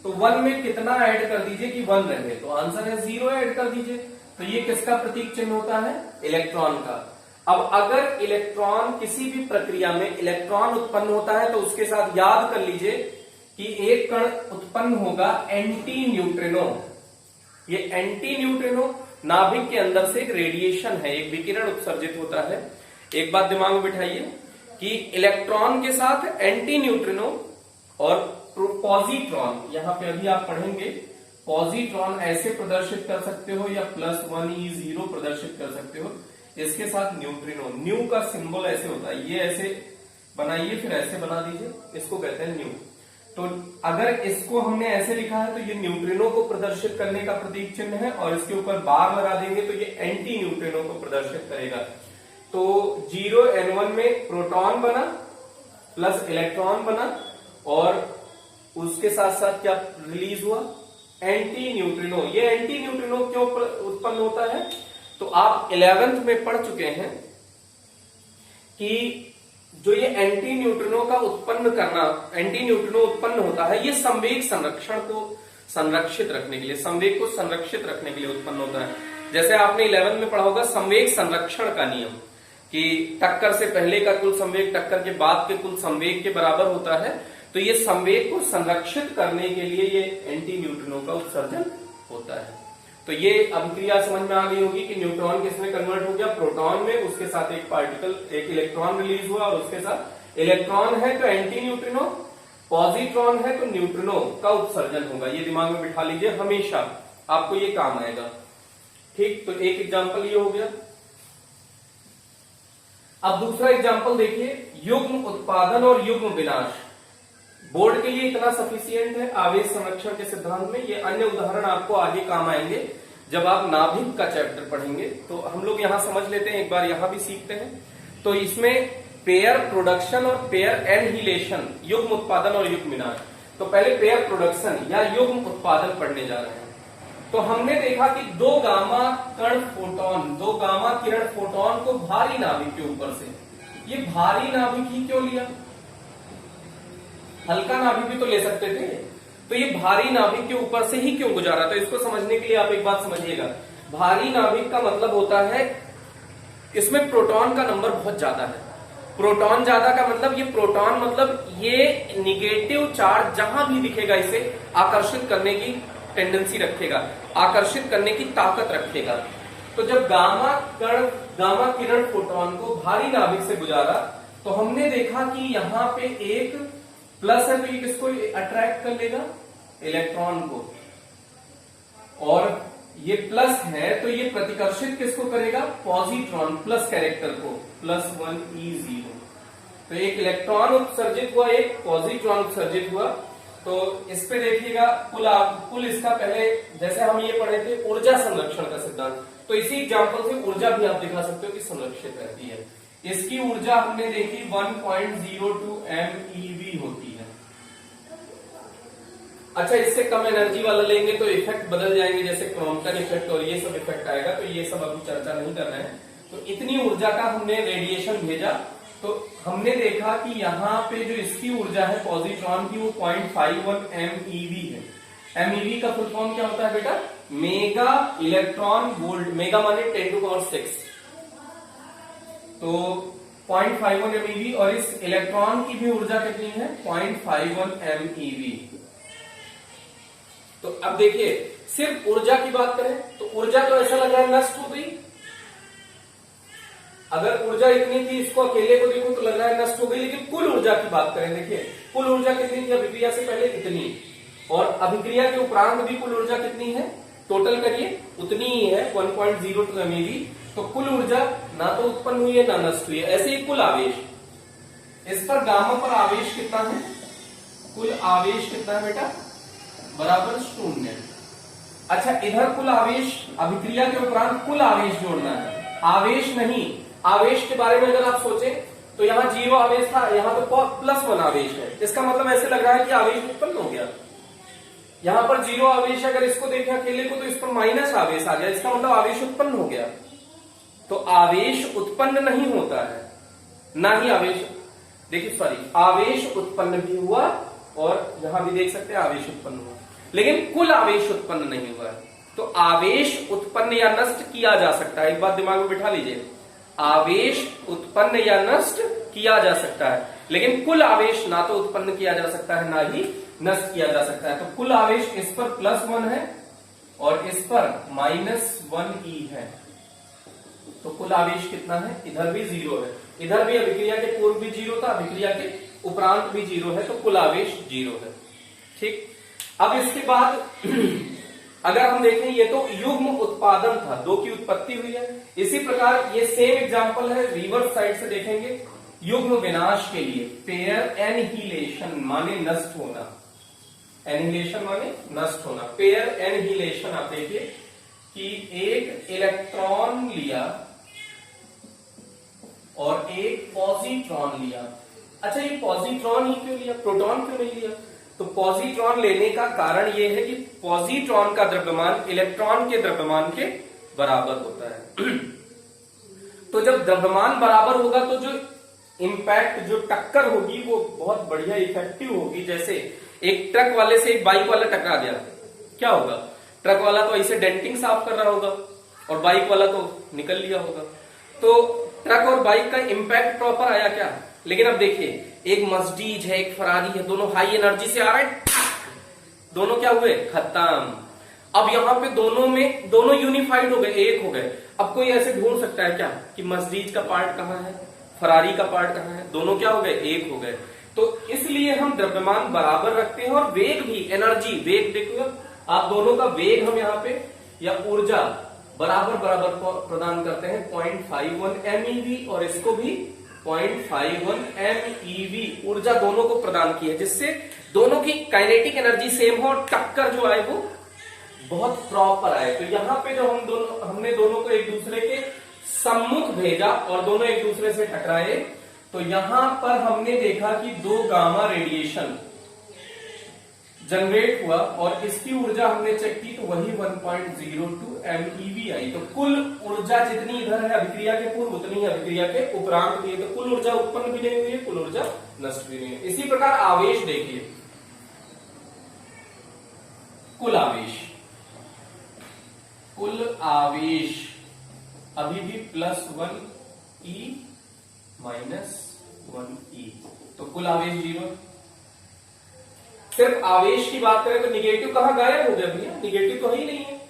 Speaker 1: तो 1 में कितना ऐड कर दीजिए कि 1 रहे? तो आंसर है 0 ऐड कर दीजिए। तो ये किसका प्रतीक चिन्ह होता है? इलेक्ट्रॉन का। अब अगर इलेक्ट्रॉन किसी भी प्रक्रिया में इलेक्ट्रॉन उत्पन्न होता है तो उसके साथ याद कर लीजिए कि एक कण उत्पन्न होगा एंटी न्यूट्रिनो। ये एंटी न्यूट्रिनो नाभिक के अंदर से एक रेडिएशन है, एक विकिरण उत्सर्जित होता है। एक बात दिमाग में बिठाइए कि इलेक्ट्रॉन के साथ एंटी न्यूट्रिनो और पॉजिट्रॉन, यहां पे अभी आप पढ़ेंगे, पॉजिट्रॉन ऐसे प्रदर्शित कर सकते हो या +1e0 प्रदर्शित कर सकते हो। इसके साथ न्यूट्रिनो, न्यू का सिंबल ऐसे होता है, ये ऐसे बनाइए फिर ऐसे बना दीजिए, इसको कहते हैं न्यू। तो अगर इसको हमने ऐसे लिखा है तो ये न्यूट्रिनो को प्रदर्शित करने का प्रतीक चिन्ह है, और इसके ऊपर बार लगा देंगे तो ये एंटी न्यूट्रिनो को प्रदर्शित करेगा। तो 0n1 में प्रोटॉन बना प्लस इलेक्ट्रॉन बना, और उसके साथ साथ क्या रिलीज हुआ, एंटी न्यूट्रिनो। ये एंटी न्यूट्रिनो क्यों उत्पन्न होता है, तो आप 11th में पढ़ चुके हैं कि जो ये एंटी न्यूट्रिनो का उत्पन्न करना, एंटी न्यूट्रिनो उत्पन्न होता है, ये संवेग संरक्षण को संरक्षित रखने के लिए, संवेग को संरक्षित रखने के लिए उत्पन्न होता है। जैसे आपने 11 में पढ़ा होगा संवेग संरक्षण का नियम, कि टक्कर से पहले का कुल संवेग टक्कर के बाद के कुल संवेग के बराबर होता है। तो ये संवेग को संरक्षित करने के लिए ये एंटी न्यूट्रिनो का उत्सर्जन होता है। तो ये अभिक्रिया समझ में आ गई होगी कि न्यूट्रॉन किसमें कन्वर्ट हो गया, प्रोटॉन में, उसके साथ एक पार्टिकल, एक इलेक्ट्रॉन रिलीज हुआ, और उसके साथ इलेक्ट्रॉन है तो एंटी न्यूट्रिनो, पॉजिट्रॉन है तो न्यूट्रिनो का उत्सर्जन होगा। ये दिमाग में बिठा लीजिए, हमेशा आपको ये काम आएगा। ठीक, तो एक एग्जाम्पल ये हो गया। अब दूसरा एग्जाम्पल देखिए, युग्म उत्पादन और युग्म विनाश। बोर्ड के लिए इतना सफिशियंट है आवेश संरक्षण के सिद्धांत में। ये अन्य उदाहरण आपको आगे काम आएंगे जब आप नाभिक का चैप्टर पढ़ेंगे। तो हम लोग यहां समझ लेते हैं, एक बार यहां भी सीखते हैं। तो इसमें पेयर प्रोडक्शन और पेयर एनहिलेशन, युग्म उत्पादन और युग्म विनाश। तो पहले पेयर प्रोडक्शन या युग्म उत्पादन पढ़ने जा रहे हैं। तो हमने देखा कि दो गामा किरण फोटोन को भारी नाभिक के ऊपर से, ये भारी नाभिक ही क्यों लिया, हल्का नाभिक भी तो ले सकते थे, तो ये भारी नाभिक के ऊपर से ही क्यों गुजारा। तो इसको समझने के लिए आप एक बात समझिएगा, भारी नाभिक का मतलब होता है इसमें प्रोटॉन का नंबर बहुत ज्यादा है। प्रोटॉन ज्यादा का मतलब, ये प्रोटॉन मतलब ये निगेटिव चार्ज जहां भी दिखेगा इसे आकर्षित करने की टेंडेंसी रखेगा, आकर्षित करने की ताकत रखेगा। तो जब गामा किरण फोटोन को भारी नाभिक से गुजारा तो हमने देखा कि यहां पे एक प्लस है, तो ये किसको अट्रैक्ट कर लेगा, इलेक्ट्रॉन को, और ये प्लस है तो ये प्रतिकर्षित किसको करेगा, पॉजिट्रॉन, प्लस कैरेक्टर को, +1e0। तो एक इलेक्ट्रॉन उत्सर्जित हुआ, एक पॉजिट्रॉन उत्सर्जित हुआ। तो इस पे देखिएगा कुल इसका पहले जैसे हम ये पढ़े थे ऊर्जा संरक्षण का सिद्धांत, तो इसी एग्जांपल से ऊर्जा भी आप दिखा सकते हो कि संरक्षित रहती है। इसकी ऊर्जा हमने देखी 1.02 MeV होती है। अच्छा, इससे कम एनर्जी वाला लेंगे तो इफेक्ट बदल जाएंगे, जैसे क्रॉम्पटन इफेक्ट और ये सब इफेक्ट आएगा, तो ये सब अभी चर्चा नहीं कर रहे हैं। तो इतनी ऊर्जा का हमने रेडिएशन भेजा, तो हमने देखा कि यहाँ पे जो इसकी ऊर्जा है पॉजिट्रॉन की वो 0.51 MeV है। MeV का फुल फॉर्म क्या होता है बेटा, मेगा इलेक्ट्रॉन वोल्ट, मेगा माने 10⁶। तो 0.51 MeV, और इस इलेक्ट्रॉन की भी ऊर्जा कितनी है, 0.51 MeV। तो अब देखिए, सिर्फ ऊर्जा की बात करें तो ऊर्जा तो ऐसा लग रहा है नष्ट हो गई। अगर ऊर्जा इतनी थी, इसको अकेले को देखो तो लग रहा है नष्ट हो गई, लेकिन कुल ऊर्जा की बात करें, देखिए कुल ऊर्जा कितनी थी अभिक्रिया से पहले, इतनी, और अभिक्रिया के उपरांत भी कुल ऊर्जा कितनी है, टोटल करिए उतनी ही है, 1.02 MeV। तो कुल ऊर्जा ना तो उत्पन्न हुई है ना नष्ट हुई है। ऐसे ही कुल आवेश, इस पर गामा पर आवेश कितना है, कुल आवेश कितना है बेटा, बराबर 0। अच्छा, इधर कुल आवेश, अभिक्रिया के उपरांत कुल आवेश जोड़ना है, आवेश नहीं। आवेश के बारे में अगर आप सोचें तो यहाँ 0 आवेश था, यहाँ तो +1 आवेश है। इसका मतलब ऐसे लग रहा है कि आवेश उत्पन्न हो गया। यहाँ पर 0 आवेश, अगर इसको देखें अकेले को तो इस पर माइनस आवेश आ गया, इसका मतलब आवेश उत्पन्न हो गया। तो आवेश उत्पन्न नहीं होता है, ना ही आवेश, देखिए सॉरी, आवेश उत्पन्न भी हुआ और यहां भी देख सकते हैं आवेश उत्पन्न हुआ, लेकिन कुल आवेश उत्पन्न नहीं हुआ। तो आवेश उत्पन्न या नष्ट किया जा सकता है, एक बात दिमाग में बिठा लीजिए, आवेश उत्पन्न या नष्ट किया जा सकता है, लेकिन कुल आवेश ना तो उत्पन्न किया जा सकता है ना ही नष्ट किया जा सकता है। तो कुल आवेश इस पर +1 है और इस पर -1e है। तो कुल आवेश कितना है, इधर भी 0 है, इधर भी अभिक्रिया के पूर्व भी 0 था, अभिक्रिया के उपरांत भी 0 है, तो कुल आवेश 0 है। ठीक, अब इसके बाद अगर हम देखें, ये तो युग्म उत्पादन था, 2 की उत्पत्ति हुई है। इसी प्रकार ये सेम एग्जांपल है, रिवर्स साइड से देखेंगे, युग्म विनाश के लिए पेयर एनहिलेशन माने नष्ट होना। एनिहिलेशन माने नष्ट होना। पेयर एनिहिलेशन आप देखिए कि एक इलेक्ट्रॉन लिया और एक पॉजिट्रॉन लिया। अच्छा, ये पॉजिट्रॉन ही क्यों लिया, प्रोटॉन क्यों नहीं लिया? तो पॉजिट्रॉन लेने का कारण यह है कि पॉजिट्रॉन का द्रव्यमान इलेक्ट्रॉन के द्रव्यमान के बराबर होता है। तो जब द्रव्यमान बराबर होगा तो जो इंपैक्ट, जो टक्कर होगी वो बहुत बढ़िया इफेक्टिव होगी। जैसे एक ट्रक वाले से एक बाइक वाला टकरा गया, क्या होगा? ट्रक वाला तो ऐसे डेंटिंग साफ कर रहा होगा और बाइक वाला तो निकल लिया होगा। तो ट्रक और बाइक का इंपैक्ट प्रॉपर आया क्या? लेकिन अब देखिए, एक मर्सिडीज है, एक फरारी है, दोनों हाई एनर्जी से आ रहे हैं, दोनों क्या हुए? खत्म। अब यहां पे दोनों यूनिफाइड हो गए, एक हो गए। अब कोई ऐसे ढूंढ सकता है क्या कि मर्सिडीज का पार्ट कहां है, फरारी का पार्ट कहां है? दोनों क्या हो गए? एक हो गए। तो इसलिए हम द्रव्यमान बराबर रखते हैं और वेग भी, एनर्जी, वेग देखो आप, दोनों का वेग हम यहाँ पे या ऊर्जा बराबर प्रदान करते हैं 0.51 MeV और इसको भी 0.51 MeV ऊर्जा दोनों को प्रदान की है, जिससे दोनों की काइनेटिक एनर्जी सेम हो और टक्कर जो आए वो बहुत प्रॉपर आए। तो यहाँ पे जो हमने दोनों को एक दूसरे के सम्मुख भेजा और दोनों एक दूसरे से टकराए, तो यहां पर हमने देखा कि दो गामा रेडिएशन जनरेट हुआ और इसकी ऊर्जा हमने चेक की तो वही 1.02 MeV आई। तो कुल ऊर्जा जितनी इधर है अभिक्रिया के पूर्व, उतनी ही अभिक्रिया के उपरांत भी है। तो कुल ऊर्जा उत्पन्न भी नहीं हुई है, कुल ऊर्जा नष्ट भी नहीं है। इसी प्रकार आवेश देखिए, कुल आवेश अभी भी +1E -1E, तो कुल आवेश 0। सिर्फ आवेश की बात करें तो निगेटिव कहां गायब हो गया भैया? निगेटिव तो ही नहीं है।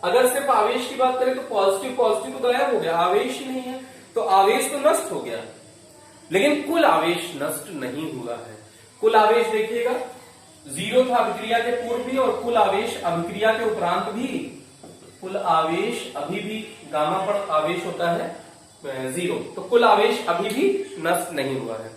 Speaker 1: अगर सिर्फ आवेश की बात करें तो पॉजिटिव तो गायब हो गया, आवेश ही नहीं है, तो आवेश तो नष्ट हो गया। लेकिन कुल आवेश नष्ट नहीं हुआ है। कुल आवेश देखिएगा 0 था अभिक्रिया के पूर्व भी और कुल आवेश अभिक्रिया के उपरांत भी। कुल आवेश अभी भी, गामा पर आवेश होता है 0, तो कुल आवेश अभी भी नष्ट नहीं हुआ है।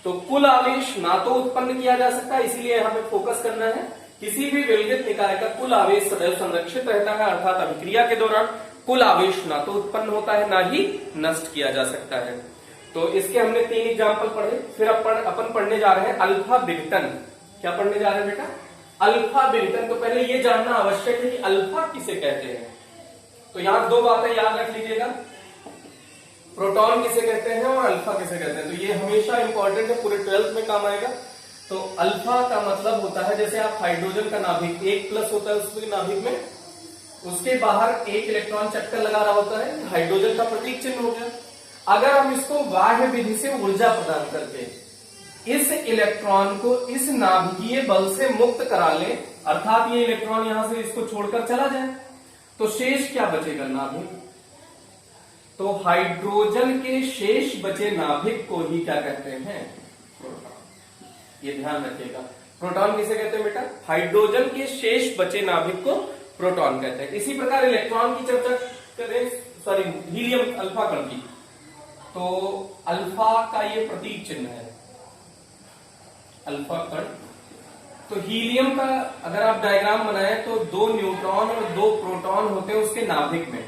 Speaker 1: तो कुल आवेश ना तो उत्पन्न किया जा सकता, इसलिए हमें फोकस करना है किसी भी विलगित निकाय का कुल आवेश सदैव संरक्षित रहता है, अर्थात अभिक्रिया के दौरान कुल आवेश ना तो उत्पन्न होता है ना ही नष्ट किया जा सकता है। तो इसके हमने 3 एग्जाम्पल पढ़े। फिर अपन पढ़ने जा रहे हैं अल्फा बिगटन। क्या पढ़ने जा रहे हैं बेटा? अल्फा बिगटन। तो पहले ये जानना आवश्यक है कि अल्फा किसे कहते हैं। तो यहां 2 बातें याद रख लीजिएगा, प्रोटॉन किसे कहते हैं और अल्फा किसे कहते हैं। तो ये हमेशा इंपॉर्टेंट है, पूरे 12th में काम आएगा। तो अल्फा का मतलब होता है, जैसे आप हाइड्रोजन का नाभिक 1+ होता है उसके नाभिक में, उसके बाहर एक इलेक्ट्रॉन चक्कर लगा रहा होता है, हाइड्रोजन का प्रतीक चिन्ह हो गया। अगर हम इसको बाह्य विधि से ऊर्जा प्रदान करके इस इलेक्ट्रॉन को इस नाभिकीय बल से मुक्त करा लें, अर्थात ये इलेक्ट्रॉन यहां से इसको छोड़कर चला जाए, तो शेष क्या बचेगा? नाभिक। तो हाइड्रोजन के शेष बचे नाभिक को ही क्या कहते हैं? प्रोटॉन। ये ध्यान रखिएगा। प्रोटॉन किसे कहते हैं बेटा? हाइड्रोजन के शेष बचे नाभिक को प्रोटॉन कहते हैं। इसी प्रकार इलेक्ट्रॉन की चर्चा करें, सॉरी हीलियम अल्फा कण की, तो अल्फा का ये प्रतीक चिन्ह है, अल्फा कण। तो हीलियम का अगर आप डायग्राम बनाएं तो 2 न्यूट्रॉन और 2 प्रोटॉन होते हैं उसके नाभिक में।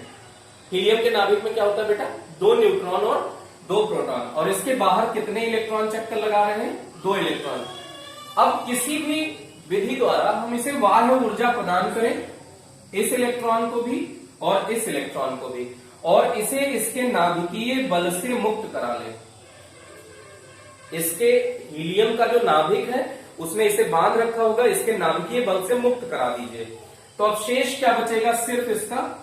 Speaker 1: हीलियम के नाभिक में क्या होता है बेटा? 2 न्यूट्रॉन और 2 प्रोटॉन, और इसके बाहर कितने इलेक्ट्रॉन चक्कर लगा रहे हैं? 2 इलेक्ट्रॉन। अब किसी भी विधि द्वारा हम इसे बाह्य ऊर्जा प्रदान करें, इस इलेक्ट्रॉन को भी और इस इलेक्ट्रॉन को भी, और इसे इसके नाभिकीय बल से मुक्त करा लें। इसके हीलियम का जो नाभिक है उसने इसे बांध रखा होगा, इसके नाभिकीय बल से मुक्त करा दीजिए। तो अब शेष क्या बचेगा? सिर्फ इसका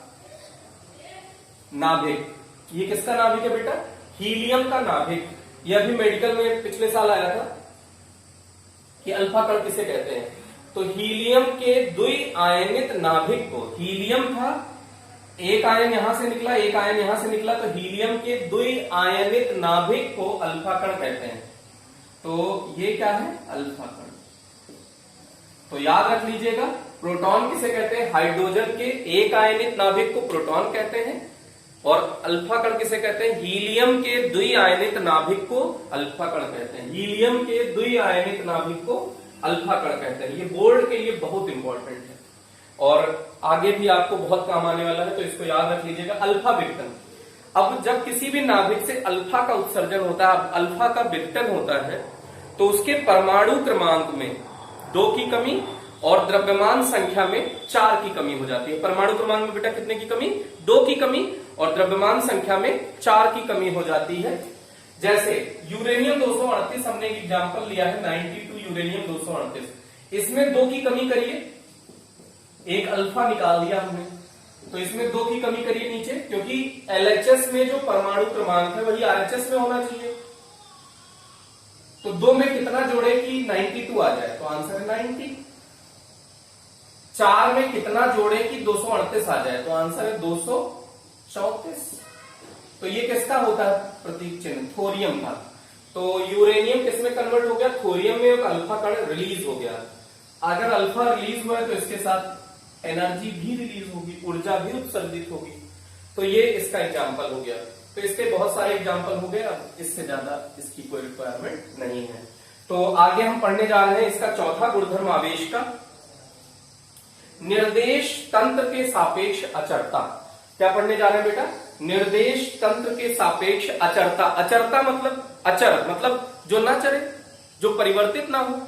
Speaker 1: नाभिक। ये किसका नाभिक है बेटा? हीलियम का नाभिक। यह भी मेडिकल में पिछले साल आया था कि अल्फा कण किसे कहते हैं। तो हीलियम के द्विआयनित नाभिक को, हीलियम था, एक आयन यहां से निकला, एक आयन यहां से निकला, तो हीलियम के द्विआयनित नाभिक को अल्फा कण कहते हैं। तो ये क्या है? अल्फा कण। तो याद रख लीजिएगा, प्रोटॉन किसे कहते हैं? हाइड्रोजन के एक आयनित नाभिक को प्रोटॉन कहते हैं, और अल्फा कण किसे कहते हैं? हीलियम के द्विआयनित नाभिक को अल्फा कण कहते हैं। हीलियम के द्विआयनित नाभिक को अल्फा कण कहते हैं। ये बोर्ड के लिए बहुत इंपॉर्टेंट है और आगे भी आपको बहुत काम आने वाला है, तो इसको याद रख लीजिएगा। अल्फा विघटन, अब जब किसी भी नाभिक से अल्फा का उत्सर्जन होता है, अल्फा का विघटन होता है, तो उसके परमाणु क्रमांक में 2 की कमी और द्रव्यमान संख्या में 4 की कमी हो जाती है। परमाणु क्रमांक में बेटा कितने की कमी? 2 की कमी और द्रव्यमान संख्या में 4 की कमी हो जाती है। जैसे यूरेनियम 238 हमने एक एग्जांपल लिया है, 92 यूरेनियम 238, इसमें 2 की कमी करिए, एक अल्फा निकाल दिया हमने, तो इसमें 2 की कमी करिए नीचे, क्योंकि एलएचएस में जो परमाणु क्रमांक है वही आरएचएस में होना चाहिए। तो 2 में कितना जोड़े कि 92 आ जाए, तो आंसर है 90। 4 में कितना जोड़े कि 238 आ जाए, तो आंसर है 234। तो ये किसका होता है प्रतीक चिन्ह? थोरियम का। तो यूरेनियम किसमें कन्वर्ट हो गया? थोरियम में। एक अल्फा कण रिलीज हो गया। अगर अल्फा रिलीज हुआ है तो इसके साथ एनर्जी भी रिलीज होगी, ऊर्जा भी उत्सर्जित होगी। तो ये इसका एग्जाम्पल हो गया। तो इसके बहुत सारे एग्जाम्पल हो गए, अब इससे ज्यादा इसकी कोई रिक्वायरमेंट नहीं है। तो आगे हम पढ़ने जा रहे हैं इसका चौथा गुणधर्म आवेश का, निर्देश तंत्र के सापेक्ष अचरता। क्या पढ़ने जा रहे हैं बेटा? निर्देश तंत्र के सापेक्ष अचरता। अचरता मतलब, अचर मतलब जो ना चले, जो परिवर्तित ना हो।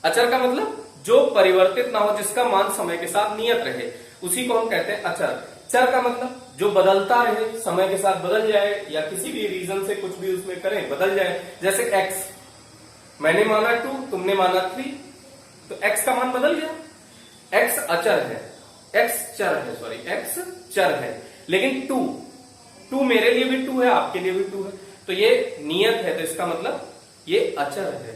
Speaker 1: अचर का मतलब जो परिवर्तित ना हो, जिसका मान समय के साथ नियत रहे, उसी को हम कहते हैं अचर। चर का मतलब जो बदलता रहे, समय के साथ बदल जाए, या किसी भी रीजन से कुछ भी उसमें करें बदल जाए। जैसे x, मैंने माना 2, तुमने माना 3, तो x का मान बदल गया। x अचर है, x चर है, सॉरी x चर है, लेकिन 2 मेरे लिए भी 2 है, आपके लिए भी 2 है, तो ये नियत है, तो इसका मतलब ये अचर है।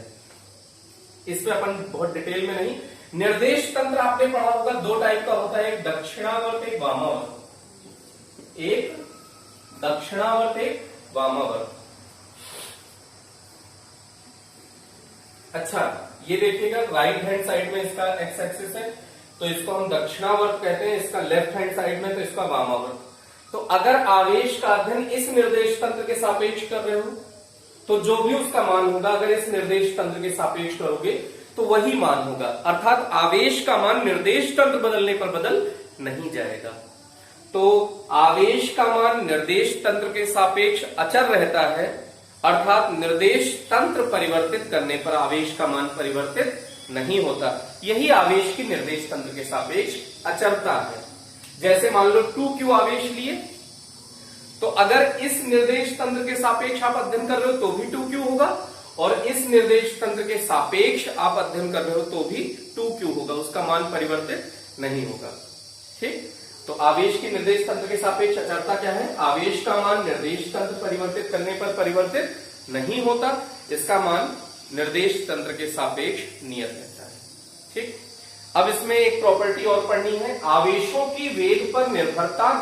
Speaker 1: इस पे अपन बहुत डिटेल में नहीं। निर्देश तंत्र आपने पढ़ा होगा, 2 टाइप का होता है, एक दक्षिणावर्त, एक वामावर्त। एक दक्षिणावर्त, एक वामावर्त। अच्छा, ये देखिएगा राइट हैंड साइड में इसका एक्स एक्सिस है, तो इसको हम दक्षिणावर्त कहते हैं, इसका लेफ्ट हैंड साइड में तो इसका वामावर्त। तो अगर आवेश का अध्ययन इस निर्देश तंत्र के सापेक्ष कर रहे हो, तो जो भी उसका मान होगा, अगर इस निर्देश तंत्र के सापेक्ष करोगे तो वही मान होगा। अर्थात आवेश का मान निर्देश तंत्र बदलने पर बदल नहीं जाएगा। तो आवेश का मान निर्देश तंत्र के सापेक्ष अचर रहता है, अर्थात निर्देश तंत्र परिवर्तित करने पर आवेश का मान परिवर्तित नहीं होता। यही आवेश की निर्देश तंत्र के सापेक्ष अचरता है। जैसे मान लो 2q आवेश लिए, तो अगर इस निर्देश तंत्र के सापेक्ष आप अध्ययन कर रहे हो तो भी 2q होगा, और इस निर्देश तंत्र के सापेक्ष आप अध्ययन कर रहे हो तो भी 2q होगा, उसका मान परिवर्तित नहीं होगा। ठीक, तो आवेश की निर्देश तंत्र के सापेक्ष अचरता क्या है? आवेश का मान निर्देश तंत्र परिवर्तित करने पर परिवर्तित नहीं होता, इसका मान निर्देश तंत्र के सापेक्ष नियत रहता है। ठीक, अब इसमें एक प्रॉपर्टी और पढ़नी है, आवेशों की वेग पर निर्भरता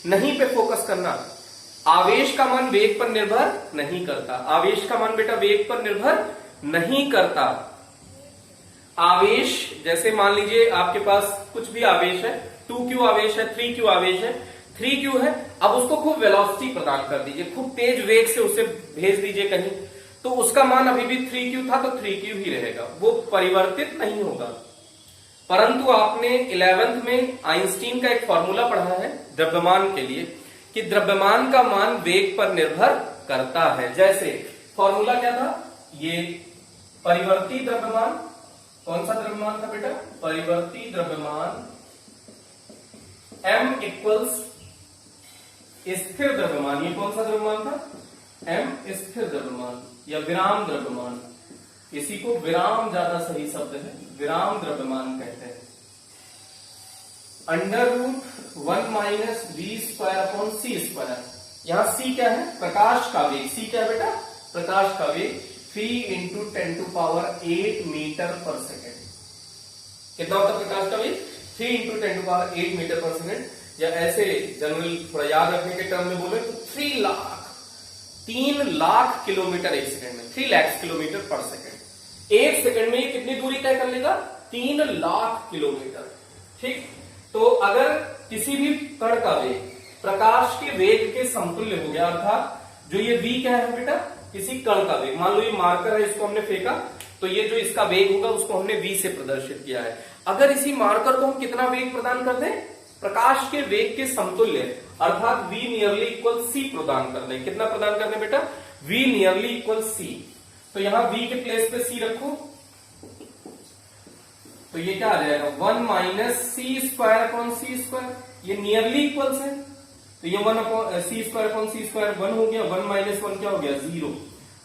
Speaker 1: नहीं पे फोकस करना। आवेश का मान वेग पर निर्भर नहीं करता। आवेश का मान बेटा वेग पर निर्भर नहीं करता। आवेश, जैसे मान लीजिए आपके पास कुछ भी आवेश है, 2q आवेश है, 3q आवेश है, 3q है, अब उसको खूब वेलोसिटी प्रदान कर दीजिए, खूब तेज वेग से उसे भेज दीजिए कहीं, तो उसका मान अभी भी 3q था तो 3q ही रहेगा, वो परिवर्तित नहीं होगा। परंतु आपने 11th में आइंस्टीन का एक फॉर्मूला पढ़ा है द्रव्यमान के लिए, कि द्रव्यमान का मान वेग पर निर्भर करता है। जैसे फॉर्मूला क्या था? ये परिवर्ती द्रव्यमान, कौन सा द्रव्यमान था बेटा? परिवर्ती द्रव्यमान, m इक्वल्स स्थिर द्रव्यमान। ये कौन सा द्रव्यमान था? m स्थिर द्रव्यमान या विराम द्रव्यमान। इसी को विराम ज्यादा सही शब्द है, विराम द्रव्यमान कहते हैं। √1 माइनस v² अपॉन c²। यहां c क्या है? प्रकाश का वेग। c क्या है बेटा? प्रकाश का वेग। 3 × 10⁸ मीटर पर सेकेंड। कितना होता है प्रकाश का वेग? 3 × 10⁸ मीटर पर सेकेंड। या ऐसे जनरल थोड़ा याद रखने के टर्म में बोले तो 3 लाख किलोमीटर एक सेकंड में, 3 लाख किलोमीटर पर सेकंड। एक सेकंड में ये कितनी दूरी तय कर लेगा? 3 लाख किलोमीटर। ठीक, तो अगर किसी भी कण का वेग प्रकाश के वेग के समतुल्य हो गया, अर्थात जो ये v क्या है बेटा? किसी कण का वेग, मान लो ये मार्कर है, इसको हमने फेंका, तो ये जो इसका वेग होगा उसको हमने v से प्रदर्शित किया है। अगर इसी मार्कर को हम कितना वेग प्रदान कर दें, प्रकाश के वेग के समतुल्य, अर्थात v नियरली इक्वल c प्रदान कर दें। कितना प्रदान कर दें बेटा? v nearly equal c। तो यहां v के प्लेस पे c रखो, तो ये क्या आ जाएगा? 1 माइनस सी स्क्वायर अपॉन सी स्क्वायर, ये नियरली इक्वल्स है, तो ये 1 अपॉन सी स्क्वायर अपॉन सी स्क्वायर 1 हो गया, 1 माइनस 1 क्या हो गया? 0।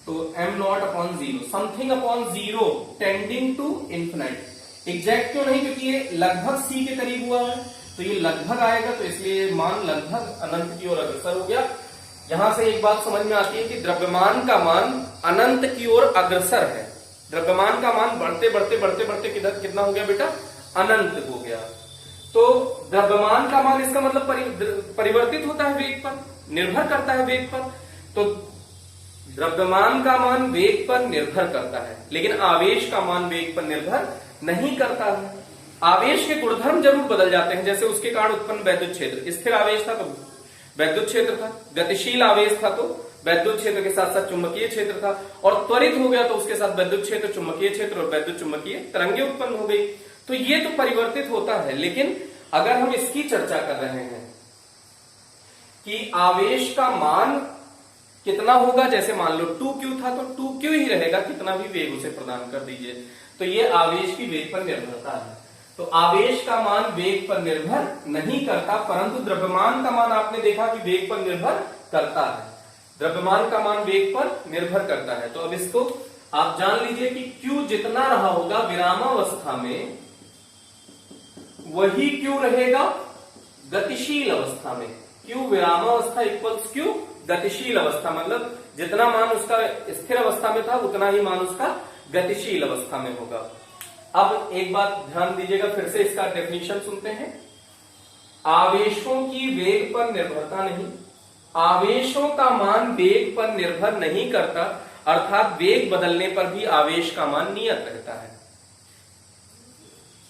Speaker 1: तो m not upon 0, something upon 0 tending to infinite. Exact क्यों नहीं? क्योंकि ये लगभग c के करीब हुआ है, तो ये लगभग आएगा, तो इसलिए मान लगभग अनंत की ओर अग्रसर हो गया। यहां से एक बात समझ में आती है कि द्रव्यमान का मान अनंत की ओर अग्रसर है। द्रव्यमान का मान बढ़ते बढ़ते बढ़ते बढ़ते किधर कितना हो गया बेटा? अनंत हो गया। तो द्रव्यमान का मान, इसका मतलब परिवर्तित होता है वेग पर, निर्भर करता है वेग पर। तो द्रव्यमान का मान वेग पर निर्भर करता है, लेकिन आवेश का मान वेग पर निर्भर नहीं करता है। आवेश के गुणधर्म जरूर बदल जाते हैं, जैसे उसके कारण उत्पन्न वैद्युत क्षेत्र, स्थिर आवेश था तो वैद्युत क्षेत्र था, गतिशील आवेश था तो वैद्युत क्षेत्र के साथ साथ चुंबकीय क्षेत्र था, और त्वरित हो गया तो उसके साथ वैद्युत क्षेत्र, चुंबकीय क्षेत्र और वैद्युत चुंबकीय तरंगे उत्पन्न हो गई। तो ये तो परिवर्तित होता है, लेकिन अगर हम इसकी चर्चा कर रहे हैं कि आवेश का मान कितना होगा, जैसे मान लो 2q था तो 2q ही रहेगा, कितना भी वेग उसे प्रदान कर दीजिए, तो ये आवेश की वेग पर निर्भरता है। तो आवेश का मान वेग पर निर्भर नहीं करता, परंतु द्रव्यमान का मान आपने देखा कि वेग पर निर्भर करता है। द्रव्यमान का मान वेग पर निर्भर करता है। तो अब इसको आप जान लीजिए कि Q जितना रहा होगा विरामावस्था में, वही Q रहेगा गतिशील अवस्था में। Q विरामावस्था इक्वल्स Q गतिशील अवस्था, मतलब जितना मान उसका स्थिर अवस्था में था उतना ही मान उसका गतिशील अवस्था में होगा। अब एक बात ध्यान दीजिएगा, फिर से इसका डेफिनेशन सुनते हैं। आवेशों की वेग पर निर्भरता नहीं, आवेशों का मान वेग पर निर्भर नहीं करता, अर्थात वेग बदलने पर भी आवेश का मान नियत रहता है।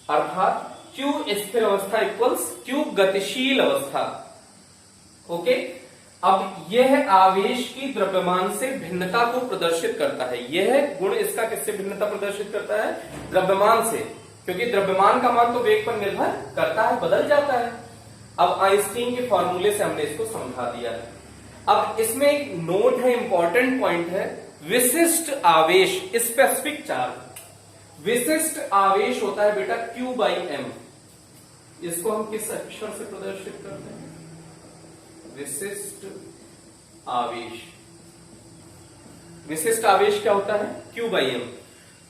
Speaker 1: अर्थात Q स्थिर अवस्था इक्वल्स Q गतिशील अवस्था। ओके, अब यह आवेश की द्रव्यमान से भिन्नता को प्रदर्शित करता है। यह गुण इसका किससे भिन्नता प्रदर्शित करता है? द्रव्यमान से, क्योंकि द्रव्यमान का मान तो वेग पर निर्भर करता है, बदल जाता है। अब आइंस्टीन के फॉर्मूले से हमने इसको समझा दिया है। अब इसमें एक नोट है, इंपॉर्टेंट पॉइंट है, विशिष्ट आवेश, स्पेसिफिक चार्ज। विशिष्ट आवेश होता है बेटा Q/m। इसको हम किस अक्षर से प्रदर्शित करते हैं? विशिष्ट आवेश। विशिष्ट आवेश क्या होता है? Q/m।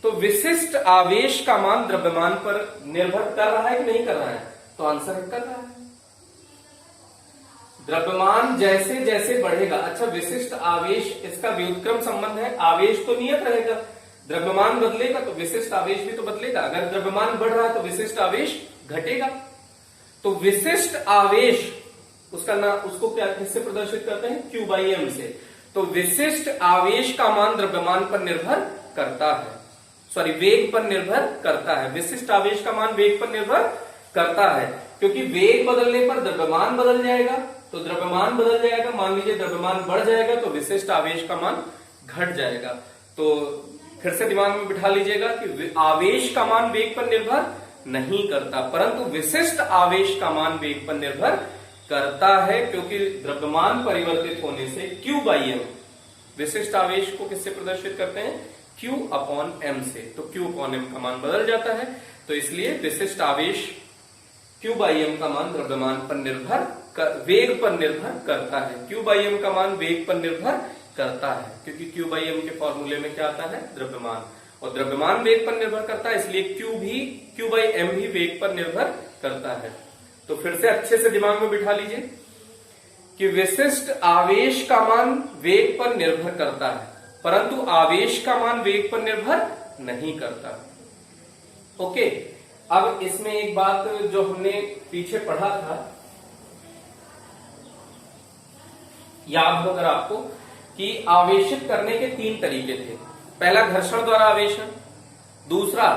Speaker 1: तो विशिष्ट आवेश का मान द्रव्यमान पर निर्भर कर रहा है कि नहीं कर रहा है? तो आंसर है कर रहा है। द्रव्यमान जैसे जैसे बढ़ेगा, अच्छा विशिष्ट आवेश, इसका व्युत्क्रम संबंध है, आवेश तो नियत रहेगा, द्रव्यमान बदलेगा तो विशिष्ट आवेश भी तो बदलेगा। अगर द्रव्यमान बढ़ रहा है तो विशिष्ट आवेश घटेगा। तो विशिष्ट आवेश उसका नाम, उसको क्या किससे प्रदर्शित करते हैं? Q/m से। तो विशिष्ट आवेश का मान द्रव्यमान पर निर्भर करता है, सॉरी वेग पर निर्भर करता है। विशिष्ट आवेश का मान वेग पर निर्भर करता है, क्योंकि वेग बदलने पर द्रव्यमान बदल जाएगा। तो द्रव्यमान बदल जाएगा, मान लीजिए द्रव्यमान बढ़ जाएगा तो विशिष्ट आवेश का मान घट जाएगा। तो फिर से दिमाग में बिठा लीजिएगा कि आवेश का मान वेग पर निर्भर नहीं करता, परंतु विशिष्ट आवेश का मान वेग पर निर्भर करता है, क्योंकि द्रव्यमान परिवर्तित होने से Q/m, विशिष्ट आवेश को किससे प्रदर्शित करते हैं? Q/m से। तो Q/m का मान बदल जाता है, तो इसलिए विशिष्ट आवेश Q/m का मान द्रव्यमान पर निर्भर वेग पर निर्भर करता है। Q/m का मान वेग पर निर्भर करता है, क्योंकि Q/m के फॉर्मूले में क्या आता है? द्रव्यमान, और द्रव्यमान वेग पर निर्भर करता है, इसलिए Q/m भी वेग पर निर्भर करता है। तो फिर से अच्छे से दिमाग में बिठा लीजिए कि विशिष्ट आवेश का मान वेग पर निर्भर करता है, परंतु आवेश का मान वेग पर निर्भर नहीं करता। ओके, अब इसमें एक बात जो हमने पीछे पढ़ा था, याद हो अगर आपको, कि आवेशित करने के 3 तरीके थे। पहला घर्षण द्वारा आवेशन, दूसरा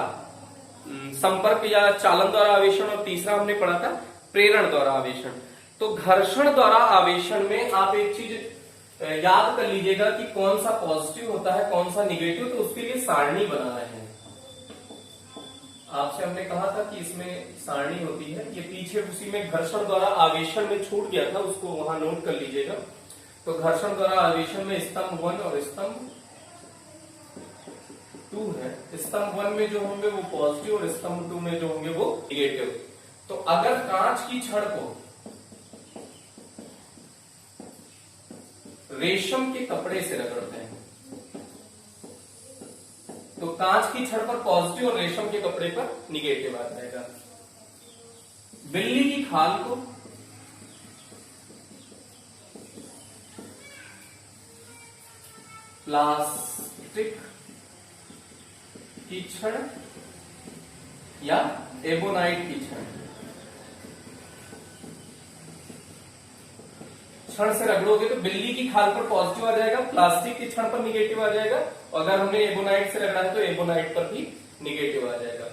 Speaker 1: संपर्क या चालन द्वारा आवेशन, और तीसरा हमने पढ़ा था प्रेरण द्वारा आवेशन। तो घर्षण द्वारा आवेशन में आप एक चीज याद कर लीजिएगा कि कौन सा पॉजिटिव होता है, कौन सा निगेटिव, तो उसके लिए सारणी बना रहे हैं। आपसे हमने कहा था कि इसमें सारणी होती है, ये पीछे उसी में घर्षण द्वारा आवेशन में छूट गया था, उसको वहां नोट कर लीजिएगा। तो घर्षण द्वारा आवेशन में स्तंभ 1 और स्तंभ 2 है। स्तंभ 1 में जो होंगे वो पॉजिटिव और स्तंभ 2 में जो होंगे वो निगेटिव। तो अगर कांच की छड़ को रेशम के कपड़े से रगड़ते हैं तो कांच की छड़ पर पॉजिटिव और रेशम के कपड़े पर निगेटिव आ जाएगा। बिल्ली की खाल को प्लास्टिक की छड़ या एबोनाइट की छड़ से रगड़ोगे तो बिल्ली की खाल पर पॉजिटिव आ जाएगा, प्लास्टिक की छड़ पर निगेटिव आ जाएगा, और अगर हमने एबोनाइट से रगड़ा है तो एबोनाइट पर भी निगेटिव आ जाएगा।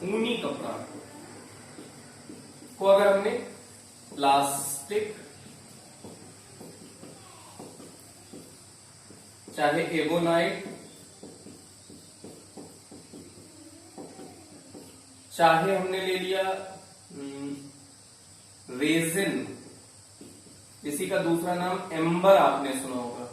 Speaker 1: ऊनी कपड़ा को अगर हमने प्लास्टिक चाहे एबोनाइट चाहे हमने ले लिया रेजिन, इसी का दूसरा नाम एम्बर आपने सुना होगा,